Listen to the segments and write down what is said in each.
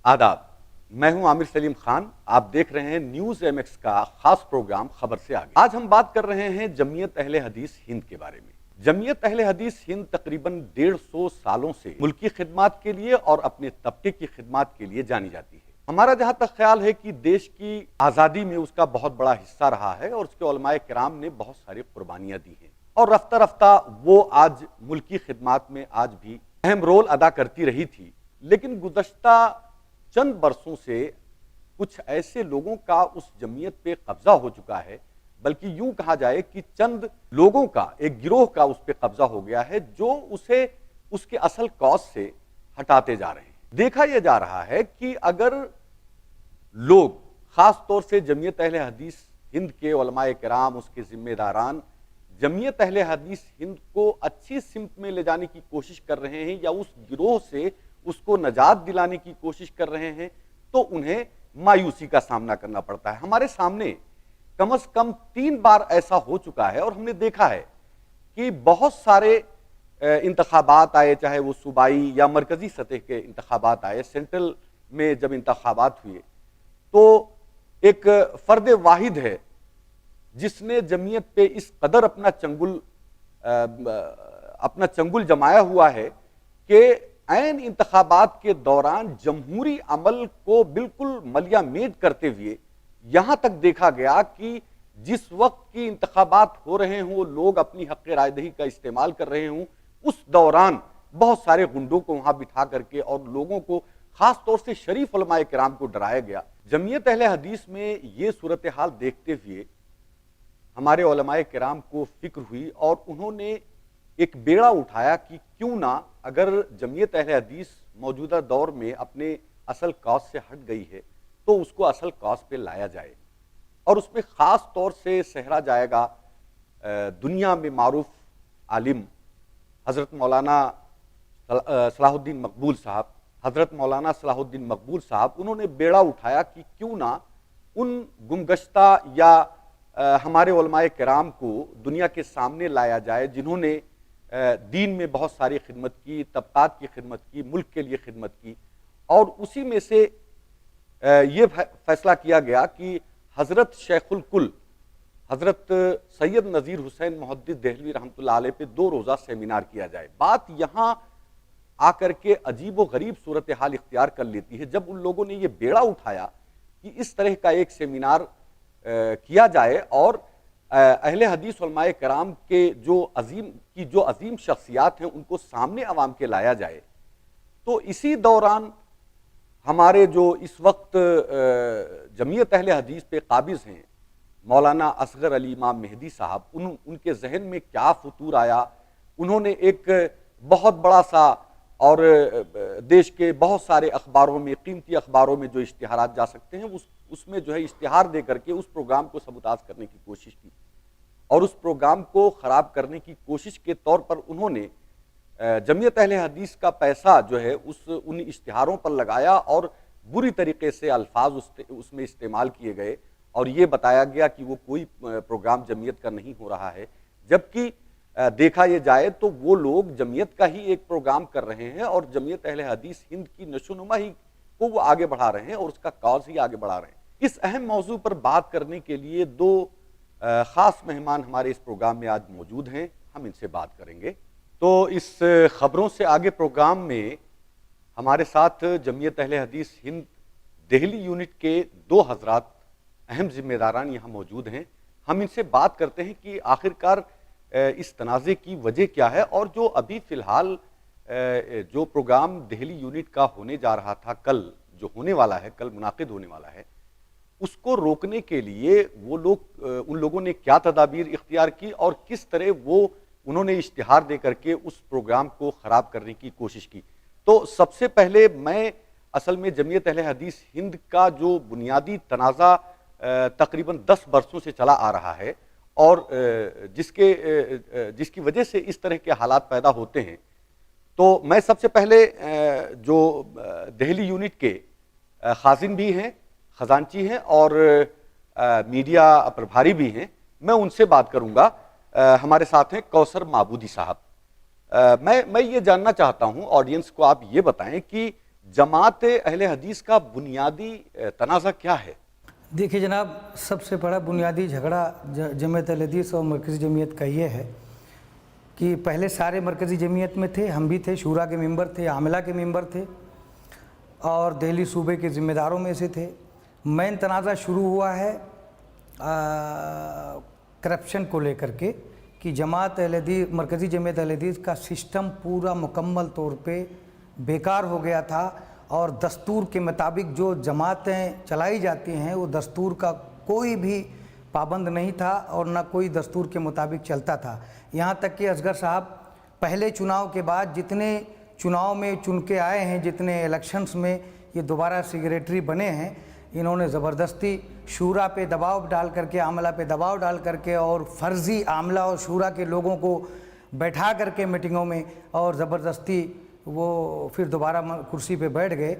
आदाब, मैं हूं आमिर सलीम खान। आप देख रहे हैं न्यूज एमएक्स का खास प्रोग्राम खबर से आगे। आज हम बात कर रहे हैं जमीयत अहले हदीस हिंद के बारे में। जमीयत अहले हदीस हिंद तकरीबन 150 सालों से मुल्की खिदमत के लिए और अपने तबके की खिदमत के लिए जानी जाती है। हमारा जहां तक ख्याल है कि देश की आज़ादी में उसका बहुत बड़ा हिस्सा रहा है और उसके उलमाए किराम ने बहुत सारी कुर्बानियां दी हैं और रफ्ता रफ्ता वो आज मुल्की खिदमत में आज भी अहम रोल अदा करती रही थी। लेकिन गुज़श्ता चंद बरसों से कुछ ऐसे लोगों का उस जमीयत पे कब्जा हो चुका है, बल्कि यूं कहा जाए कि चंद लोगों का, एक गिरोह का उस पे कब्जा हो गया है जो उसे उसके असल कॉज से हटाते जा रहे हैं। देखा यह जा रहा है कि अगर लोग, खास तौर से जमीयत अहले हदीस हिंद के उलमाए किराम, उसके जिम्मेदारान जमीयत अहले हदीस हिंद को अच्छी सिमत में ले जाने की कोशिश कर रहे हैं या उस गिरोह से उसको नजात दिलाने की कोशिश कर रहे हैं, तो उन्हें मायूसी का सामना करना पड़ता है। हमारे सामने कम से कम 3 बार ऐसा हो चुका है और हमने देखा है कि बहुत सारे इंतखाबात आए, चाहे वो सूबाई या मरकजी सतह के इंतखाबात आए। सेंट्रल में जब इंतखाबात हुए तो एक फर्द वाहिद है जिसने जमीयत पे इस कदर अपना चंगुल जमाया हुआ है कि ऐन इंतखाबात के दौरान जमहूरी अमल को बिल्कुल मलियामेट करते हुए यहां तक देखा गया कि जिस वक्त की इंतखाबात हो रहे हों, लोग अपनी हक़ रायदही का इस्तेमाल कर रहे हों, उस दौरान बहुत सारे गुंडों को वहां बिठा करके और लोगों को, खास तौर से शरीफ उलमाए किराम को डराया गया। जमीयत अहले हदीस में ये सूरत हाल देखते हुए हमारे उलमाए किराम को फिक्र हुई और उन्होंने एक बेड़ा उठाया कि क्यों ना, अगर जमीयत अहले हदीस मौजूदा दौर में अपने असल कॉज से हट गई है तो उसको असल कॉज पे लाया जाए। और उसमें ख़ास तौर से सहरा जाएगा दुनिया में मारूफ आलिम हज़रत मौलाना सलाहुद्दीन मकबूल साहब, हज़रत मौलाना सलाहुद्दीन मकबूल साहब। उन्होंने बेड़ा उठाया कि क्यों ना उन गुमगश्ता या हमारे उलमाए किराम को दुनिया के सामने लाया जाए जिन्होंने दीन में बहुत सारी खिदमत की, तबकात की खिदमत की, मुल्क के लिए खिदमत की। और उसी में से ये फैसला किया गया कि हज़रत शेखुल कुल हज़रत सैयद नज़ीर हुसैन मुहद्दिस देहलवी रहमतुल्लाह अलैह पे 2 रोज़ा सेमिनार किया जाए। बात यहाँ आकर के अजीब व गरीब सूरत हाल इख्तियार कर लेती है जब उन लोगों ने ये बेड़ा उठाया कि इस तरह का एक सेमिनार किया जाए और अहले हदीस उलमाए किराम के जो अजीम शख्सियात हैं उनको सामने अवाम के लाया जाए। तो इसी दौरान हमारे जो इस वक्त जमीयत अहले हदीस पे काबिज हैं मौलाना असगर अली इमाम मेहदी साहब, उनके जहन में क्या फतूर आया। उन्होंने एक बहुत बड़ा सा, और देश के बहुत सारे अखबारों में, कीमती अखबारों में जो इश्तिहारात जा सकते हैं उसमें जो है इश्तिहार दे करके उस प्रोग्राम को सबूताज करने की कोशिश की और उस प्रोग्राम को ख़राब करने की कोशिश के तौर पर उन्होंने जमीयत अहले हदीस का पैसा जो है उन इश्तिहारों पर लगाया और बुरी तरीके से अल्फाज उसमें इस्तेमाल किए गए और ये बताया गया कि वो कोई प्रोग्राम जमीयत का नहीं हो रहा है, जबकि देखा यह जाए तो वो लोग जमीयत का ही एक प्रोग्राम कर रहे हैं और जमीयत अहले हदीस हिंद की नशोनुमा ही को वो आगे बढ़ा रहे हैं और उसका कॉज ही आगे बढ़ा रहे हैं। इस अहम मौजू पर बात करने के लिए 2 खास मेहमान हमारे इस प्रोग्राम में आज मौजूद हैं, हम इनसे बात करेंगे। तो इस खबरों से आगे प्रोग्राम में हमारे साथ जमीयत अहले हदीस हिंद दिल्ली यूनिट के 2 हजरात अहम जिम्मेदारान यहाँ मौजूद हैं। हम इनसे बात करते हैं कि आखिरकार इस तनाज़े की वजह क्या है और जो अभी फ़िलहाल जो प्रोग्राम दिल्ली यूनिट का होने जा रहा था, कल जो होने वाला है, कल मुनाकिद होने वाला है, उसको रोकने के लिए वो लोग, उन लोगों ने क्या तदाबीर इख्तियार की और किस तरह उन्होंने इश्तिहार दे करके उस प्रोग्राम को ख़राब करने की कोशिश की। तो सबसे पहले मैं असल में जमीयत अहले हदीस हिंद का जो बुनियादी तनाज़ा तकरीबन 10 बरसों से चला आ रहा है और जिसकी वजह से इस तरह के हालात पैदा होते हैं, तो मैं सबसे पहले जो दिल्ली यूनिट के खाजिन भी हैं, खजांची हैं और मीडिया प्रभारी भी हैं, मैं उनसे बात करूंगा। हमारे साथ हैं कौसर माबूदी साहब। मैं ये जानना चाहता हूं, ऑडियंस को आप ये बताएं कि जमात अहले हदीस का बुनियादी तनाज़ा क्या है? देखिए जनाब, सबसे बड़ा बुनियादी झगड़ा जमात अहले हदीस और मरकज़ी जमीयत का ये है कि पहले सारे मरकज़ी जमीयत में थे, हम भी थे, शूरा के मेंबर थे, आमला के मेंबर थे और दिल्ली सूबे के ज़िम्मेदारों में से थे। मेन तनाज़ा शुरू हुआ है करप्शन को लेकर के कि जमात अहले हदीस, मरकज़ी जमात अहले हदीस का सिस्टम पूरा मुकम्मल तौर पे बेकार हो गया था और दस्तूर के मुताबिक जो जमातें चलाई जाती हैं वो दस्तूर का कोई भी पाबंद नहीं था और ना कोई दस्तूर के मुताबिक चलता था। यहाँ तक कि असगर साहब पहले चुनाव के बाद जितने चुनाव में चुन के आए हैं, जितने इलेक्शंस में ये दोबारा सेक्रेटरी बने हैं, इन्होंने ज़बरदस्ती शूरा पे दबाव डाल करके, आमला पे दबाव डाल करके और फर्जी आमला और शूरा के लोगों को बैठा करके मीटिंगों में और ज़बरदस्ती वो फिर दोबारा कुर्सी पे बैठ गए।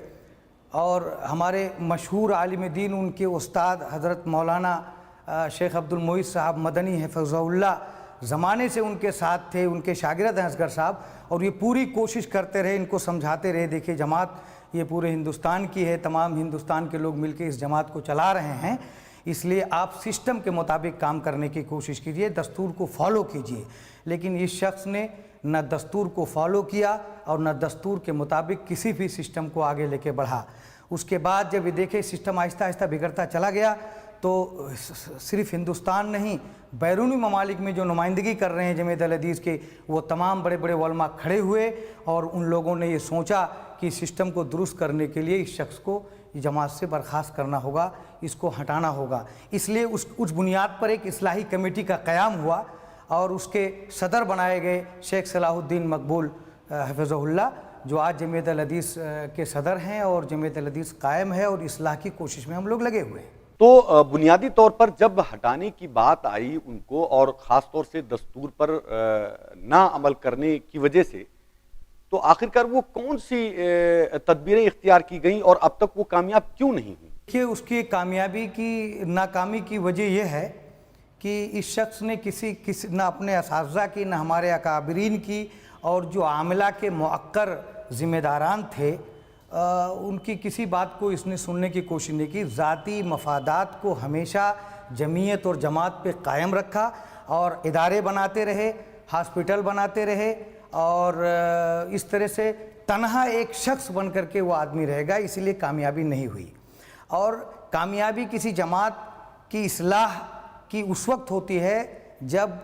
और हमारे मशहूर आलिम दीन, उनके उस्ताद हज़रत मौलाना शेख अब्दुल मोइज़ साहब मदनी हफ़िज़हुल्लाह ज़माने से उनके साथ थे, उनके शागिर्द हैं असगर साहब, और ये पूरी कोशिश करते रहे, इनको समझाते रहे, देखिए जमात ये पूरे हिंदुस्तान की है, तमाम हिंदुस्तान के लोग मिलकर इस जमात को चला रहे हैं, इसलिए आप सिस्टम के मुताबिक काम करने की कोशिश कीजिए, दस्तूर को फॉलो कीजिए। लेकिन इस शख्स ने न दस्तूर को फॉलो किया और न दस्तूर के मुताबिक किसी भी सिस्टम को आगे लेके बढ़ा। उसके बाद जब ये देखे सिस्टम आहिस्ता आहिस्ता बिगड़ता चला गया तो सिर्फ हिंदुस्तान नहीं, बैरूनी ममालिक में जो नुमाइंदगी कर रहे हैं जमात अहले हदीस के, वो तमाम बड़े बड़े उलमा खड़े हुए और उन लोगों ने ये सोचा कि सिस्टम को दुरुस्त करने के लिए इस शख्स को जमात से बर्खास्त करना होगा, इसको हटाना होगा। इसलिए उस बुनियाद पर एक इस्लाही कमेटी का क़याम हुआ और उसके सदर बनाए गए शेख सलाहुद्दीन मकबूल हफ़िज़हुल्लाह, जो आज जमात अहले हदीस के सदर हैं और जमात अहले हदीस कायम है और इस्लाह की कोशिश में हम लोग लगे हुए हैं। तो बुनियादी तौर पर जब हटाने की बात आई उनको, और ख़ास तौर से दस्तूर पर ना अमल करने की वजह से, तो आखिरकार वो कौन सी तदबीरें इख्तियार की गईं और अब तक वो कामयाब क्यों नहीं हुई? देखिए, उसकी कामयाबी की नाकामी की वजह यह है कि इस शख्स ने किसी ना अपने असातिज़ा की, ना हमारे अकाबरीन की, और जो आमला के मुअक्कर ज़िम्मेदारान थे उनकी किसी बात को इसने सुनने की कोशिश नहीं की। ज़ाती मफादात को हमेशा जमीयत और जमात पे कायम रखा और इदारे बनाते रहे, हॉस्पिटल बनाते रहे और इस तरह से तन्हा एक शख्स बन कर के वो आदमी रहेगा, इसीलिए कामयाबी नहीं हुई। और कामयाबी किसी जमात की इस्लाह की उस वक्त होती है जब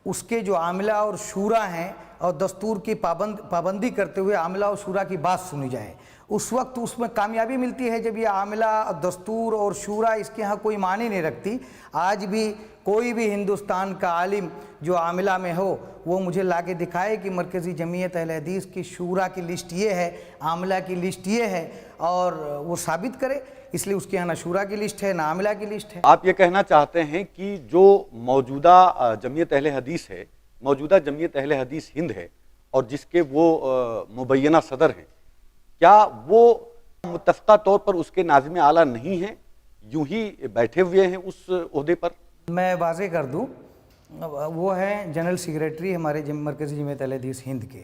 उसके जो आमला और शूरा हैं और दस्तूर की पाबंदी करते हुए आमला और शूरा की बात सुनी जाए, उस वक्त उसमें कामयाबी मिलती है। जब ये आमला, दस्तूर और शूरा इसके यहाँ कोई मानी नहीं रखती। आज भी कोई भी हिंदुस्तान का आलिम जो आमला में हो वो मुझे लाके दिखाए कि मरकज़ी जमीयत अहले हदीस की शूरा की लिस्ट ये है, आमला की लिस्ट ये है, और वो साबित करे। इसलिए उसके यहाँ ना शूरा की लिस्ट है, ना आमला की लिस्ट है। आप ये कहना चाहते हैं कि जो मौजूदा जमीयत अहले हदीस है, मौजूदा जमीयत अहले हदीस हिंद है और जिसके वो मुबैना सदर हैं, क्या वो मुत्तफ़क़ा तौर पर उसके नाज़िम आला नहीं हैं, यूं ही बैठे हुए हैं उस ओहदे पर? मैं वाज़े कर दूं, वो हैं जनरल सेक्रेटरी हमारे मरकज़ी जमीयत अहले हदीस हिंद के।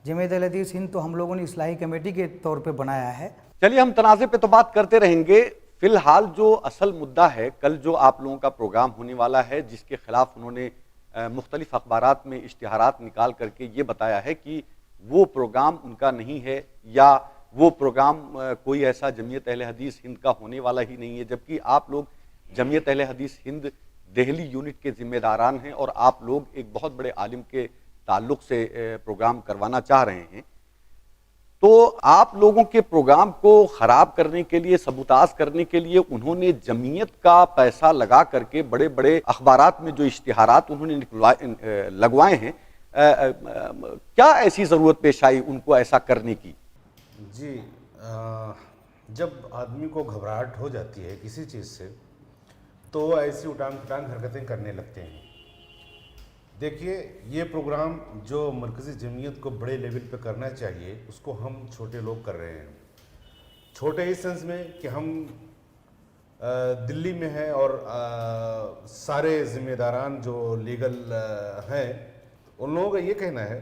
जमीयत अहले हदीस हिंद तो हम लोगों ने इस्लाही कमेटी के तौर पे बनाया है। चलिए, हम तनाज़े पे तो बात करते रहेंगे। फिलहाल जो असल मुद्दा है, कल जो आप लोगों का प्रोग्राम होने वाला है, जिसके खिलाफ उन्होंने मुख्तलिफ अखबारात में इश्तिहारात निकाल करके ये बताया है कि वो प्रोग्राम उनका नहीं है या वो प्रोग्राम कोई ऐसा जमीयत अहले हदीस हिंद का होने वाला ही नहीं है, जबकि आप लोग जमीयत अहले हदीस हिंद दिल्ली यूनिट के जिम्मेदारान हैं और आप लोग एक बहुत बड़े आलिम के ताल्लुक से प्रोग्राम करवाना चाह रहे हैं। तो आप लोगों के प्रोग्राम को ख़राब करने के लिए, सबूताज करने के लिए उन्होंने जमीयत का पैसा लगा करके बड़े बड़े अखबारात में जो इश्तिहारात उन्होंने लगवाए हैं, क्या ऐसी ज़रूरत पेश आई उनको ऐसा करने की? जी, जब आदमी को घबराहट हो जाती है किसी चीज़ से तो ऐसी उटान पटांग हरकतें करने लगते हैं। देखिए, ये प्रोग्राम जो मरकज़ी जमीयत को बड़े लेवल पे करना चाहिए उसको हम छोटे लोग कर रहे हैं। छोटे इस सेंस में कि हम दिल्ली में हैं और सारे ज़िम्मेदारान जो लीगल हैं उन लोगों का ये कहना है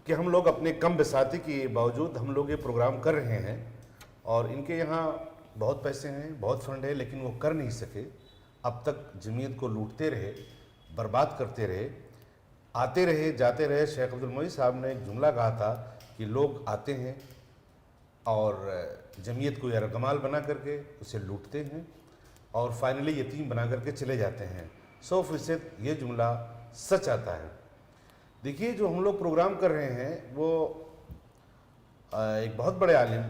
کہ ہم لوگ اپنے کم بساطی کے باوجود ہم لوگ یہ پروگرام کر رہے ہیں، اور ان کے یہاں بہت پیسے ہیں، بہت فنڈ ہے، لیکن وہ کر نہیں سکے۔ اب تک جمعیت کو لوٹتے رہے، برباد کرتے رہے، آتے رہے جاتے رہے۔ شیخ عبدالمعید صاحب نے ایک جملہ کہا تھا کہ لوگ آتے ہیں اور جمعیت کو یرغمال بنا کر کے اسے لوٹتے ہیں اور فائنلی یتیم بنا کر کے چلے جاتے ہیں۔ 100% یہ جملہ سچ آتا ہے۔ دیکھیے جو ہم لوگ پروگرام کر رہے ہیں وہ ایک بہت بڑے عالم،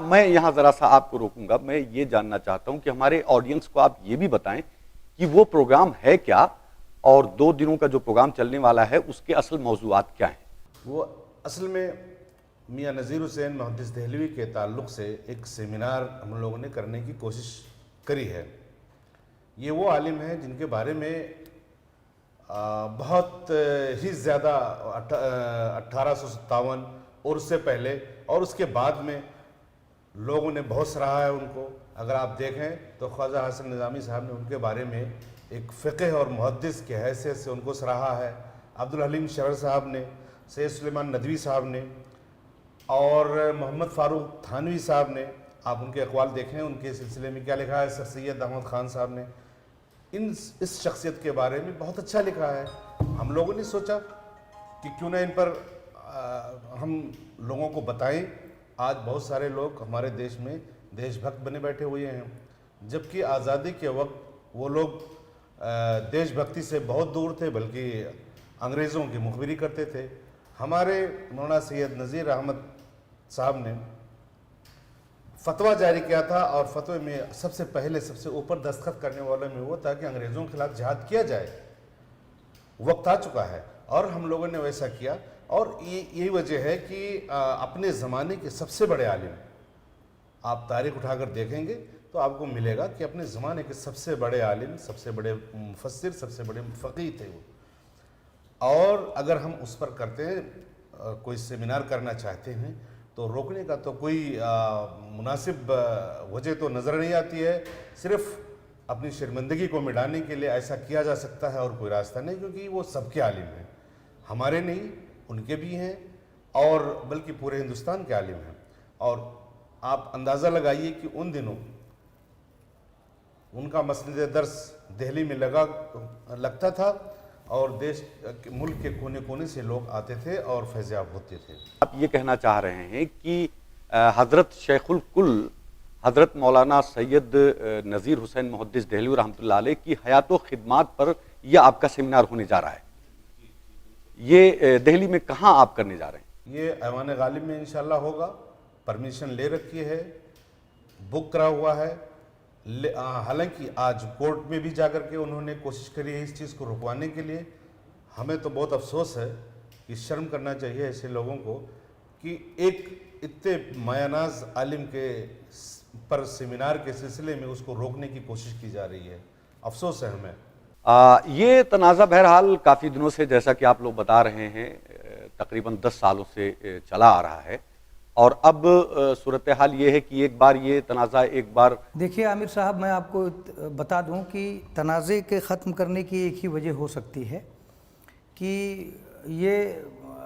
میں یہاں ذرا سا آپ کو روکوں گا۔ میں یہ جاننا چاہتا ہوں کہ ہمارے آڈینس کو آپ یہ بھی بتائیں کہ وہ پروگرام ہے کیا، اور 2 دنوں کا جو پروگرام چلنے والا ہے اس کے اصل موضوعات کیا ہیں؟ وہ اصل میں میاں نذیر حسین محدث دہلوی کے تعلق سے ایک سیمینار ہم لوگوں نے کرنے کی کوشش کری ہے۔ یہ وہ عالم ہیں جن کے بارے میں بہت ہی زیادہ 1857 اور اس سے پہلے اور اس کے بعد میں لوگوں نے بہت سراہا ہے ان کو۔ اگر آپ دیکھیں تو خواجہ حسن نظامی صاحب نے ان کے بارے میں ایک فقہ اور محدث کی حیثیت سے ان کو سراہا ہے، عبدالحلیم شرر صاحب نے، سید سلیمان ندوی صاحب نے، اور محمد فاروق تھانوی صاحب نے۔ آپ ان کے اقوال دیکھیں، ان کے سلسلے میں کیا لکھا ہے۔ سر سید احمد خان صاحب نے اس شخصیت کے بارے میں بہت اچھا لکھا ہے۔ ہم لوگوں نے سوچا کہ کیوں نہ ان پر ہم لوگوں کو بتائیں۔ آج بہت سارے لوگ ہمارے دیش میں دیش بھکت بنے بیٹھے ہوئے ہیں، جبکہ آزادی کے وقت وہ لوگ دیش بھکتی سے بہت دور تھے، بلکہ انگریزوں کی مخبری کرتے تھے۔ ہمارے مولانا سید نذیر احمد صاحب نے فتویٰ جاری کیا تھا، اور فتوے میں سب سے پہلے سب سے اوپر دستخط کرنے والا میں وہ تھا کہ انگریزوں کے خلاف جہاد کیا جائے، وقت آ چکا ہے، اور ہم لوگوں نے ویسا کیا۔ اور یہی وجہ ہے کہ اپنے زمانے کے سب سے بڑے عالم، آپ تاریخ اٹھا کر دیکھیں گے تو آپ کو ملے گا کہ اپنے زمانے کے سب سے بڑے عالم، سب سے بڑے مفسر، سب سے بڑے فقیہ تھے وہ۔ اور اگر ہم اس پر کرتے ہیں، کوئی سیمینار کرنا چاہتے ہیں، تو روکنے کا تو کوئی مناسب وجہ تو نظر نہیں آتی ہے۔ صرف اپنی شرمندگی کو مٹانے کے لیے ایسا کیا جا سکتا ہے، اور کوئی راستہ نہیں، کیونکہ وہ سب کے عالم ہیں، ہمارے نہیں، ان کے بھی ہیں، اور بلکہ پورے ہندوستان کے عالم ہیں۔ اور آپ اندازہ لگائیے کہ ان دنوں ان کا مسجد درس دہلی میں لگتا تھا، اور ملک کے کونے کونے سے لوگ آتے تھے اور فیض یاب ہوتے تھے۔ آپ یہ کہنا چاہ رہے ہیں کہ حضرت شیخ الکل حضرت مولانا سید نذیر حسین محدث دہلوی رحمۃ اللہ علیہ کی حیات و خدمات پر یہ آپ کا سیمینار ہونے جا رہا ہے۔ یہ دہلی میں کہاں آپ کرنے جا رہے ہیں؟ یہ ایوان غالب میں انشاءاللہ ہوگا، پرمیشن لے رکھی ہے، بک کرا ہوا ہے۔ حالانکہ آج کورٹ میں بھی جا کر کے انہوں نے کوشش کری ہے اس چیز کو رکوانے کے لیے۔ ہمیں تو بہت افسوس ہے کہ شرم کرنا چاہیے ایسے لوگوں کو کہ ایک اتنے مایہ ناز عالم کے پر سیمینار کے سلسلے میں اس کو روکنے کی کوشش کی جا رہی ہے۔ افسوس ہے ہمیں۔ یہ تنازع بہرحال کافی دنوں سے، جیسا کہ آپ لوگ بتا رہے ہیں، تقریباً 10 سالوں سے چلا آ رہا ہے، اور اب صورتحال یہ ہے کہ ایک بار یہ تنازع دیکھیے عامر صاحب، میں آپ کو بتا دوں کہ تنازع کے ختم کرنے کی ایک ہی وجہ ہو سکتی ہے کہ یہ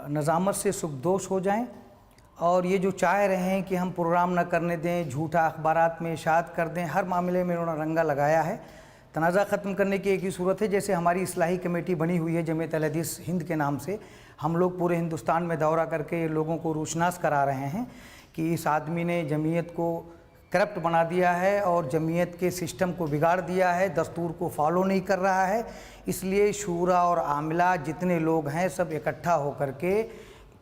نظامت سے سکدوش ہو جائیں، اور یہ جو چاہ رہے ہیں کہ ہم پروگرام نہ کرنے دیں، جھوٹا اخبارات میں اشاعت کر دیں، ہر معاملے میں انہوں نے رنگا لگایا ہے۔ تنازع ختم کرنے کی ایک ہی صورت ہے، جیسے ہماری اصلاحی کمیٹی بنی ہوئی ہے جمعیت اہل حدیث ہند کے نام سے، ہم لوگ پورے ہندوستان میں دورہ کر کے لوگوں کو روشناس کرا رہے ہیں کہ اس آدمی نے جمعیت کو کرپٹ بنا دیا ہے اور جمعیت کے سسٹم کو بگاڑ دیا ہے، دستور کو فالو نہیں کر رہا ہے۔ اس لیے شورا اور عاملہ جتنے لوگ ہیں سب اکٹھا ہو کر کے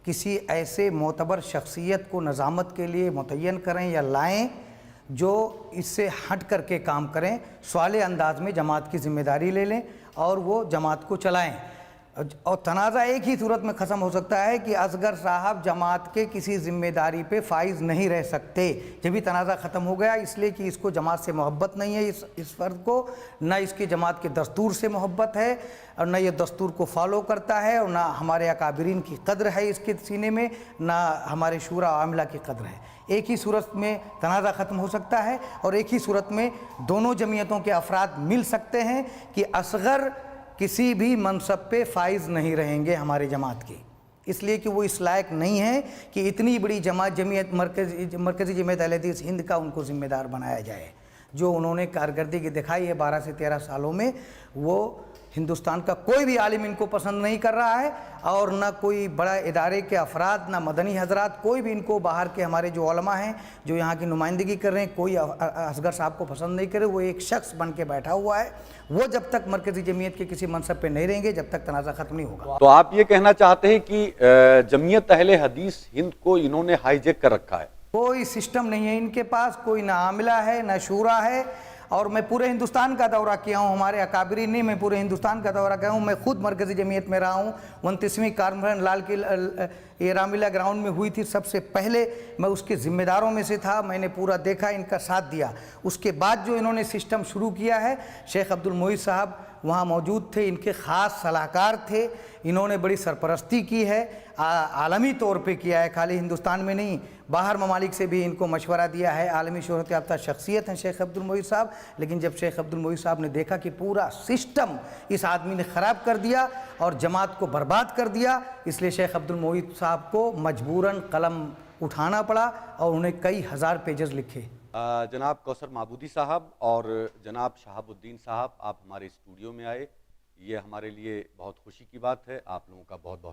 کسی ایسے معتبر شخصیت کو نظامت کے لیے متعین کریں یا لائیں جو اس سے ہٹ کر کے کام کریں، صالح انداز میں جماعت کی ذمہ داری لے لیں اور وہ جماعت کو چلائیں۔ اور تنازع ایک ہی صورت میں ختم ہو سکتا ہے کہ اصغر صاحب جماعت کے کسی ذمہ داری پہ فائز نہیں رہ سکتے، جب بھی تنازع ختم ہو گیا، اس لیے کہ اس کو جماعت سے محبت نہیں ہے، اس فرد کو نہ اس کی جماعت کے دستور سے محبت ہے، اور نہ یہ دستور کو فالو کرتا ہے، اور نہ ہمارے اکابرین کی قدر ہے اس کے سینے میں، نہ ہمارے شورا و عاملہ کی قدر ہے۔ ایک ہی صورت میں تنازع ختم ہو سکتا ہے، اور ایک ہی صورت میں دونوں جمعیتوں کے افراد مل سکتے ہیں کہ اصغر کسی بھی منصب پہ فائز نہیں رہیں گے ہماری جماعت کی۔ اس لیے کہ وہ اس لائق نہیں ہے کہ اتنی بڑی جمعیت مرکزی جمعیت اہل حدیث ہند کا ان کو ذمہ دار بنایا جائے. جو انہوں نے کارکردگی دکھائی ہے 12 سے 13 سالوں میں، وہ ہندوستان کا کوئی بھی عالم ان کو پسند نہیں کر رہا ہے، اور نہ کوئی بڑا ادارے کے افراد، نہ مدنی حضرات، کوئی بھی ان کو، باہر کے ہمارے جو علماء ہیں جو یہاں کی نمائندگی کر رہے ہیں، کوئی اصغر صاحب کو پسند نہیں کرے. وہ ایک شخص بن کے بیٹھا ہوا ہے. وہ جب تک مرکزی جمعیت کے کسی منصب پہ نہیں رہیں گے، جب تک تنازع ختم نہیں ہوگا. تو آپ یہ کہنا چاہتے ہیں کہ جمعیت اہل حدیث ہند کو انہوں نے ہائی جیک کر رکھا ہے؟ کوئی سسٹم نہیں ہے ان کے پاس، کوئی نہ عاملہ ہے نہ شورا ہے. اور میں پورے ہندوستان کا دورہ کیا ہوں، ہمارے اکابرین نے، میں پورے ہندوستان کا دورہ کیا ہوں. میں خود مرکزی جمعیت میں رہا ہوں. 29ویں کانفرنس لال قلعہ یہ رام لیلا گراؤنڈ میں ہوئی تھی. سب سے پہلے میں اس کے ذمہ داروں میں سے تھا. میں نے پورا دیکھا، ان کا ساتھ دیا. اس کے بعد جو انہوں نے سسٹم شروع کیا ہے، شیخ عبد المعید صاحب وہاں موجود تھے، ان کے خاص صلاحکار تھے. انہوں نے بڑی سرپرستی کی ہے، عالمی طور پہ کیا ہے، خالی ہندوستان میں نہیں، باہر ممالک سے بھی ان کو مشورہ دیا ہے. عالمی شہرت یافتہ شخصیت ہیں شیخ عبد المعید صاحب. لیکن جب شیخ عبد المعید صاحب نے دیکھا کہ پورا سسٹم اس آدمی نے خراب کر دیا اور جماعت کو برباد کر دیا، اس لیے شیخ عبد المعید صاحب کو مجبوراً قلم اٹھانا پڑا اور انہیں کئی ہزار پیجز لکھے. جناب کوثر معبودی صاحب اور جناب شہاب الدین صاحب، آپ ہمارے اسٹوڈیو میں آئے، یہ ہمارے لیے بہت خوشی کی بات ہے. آپ لوگوں کا بہت بہت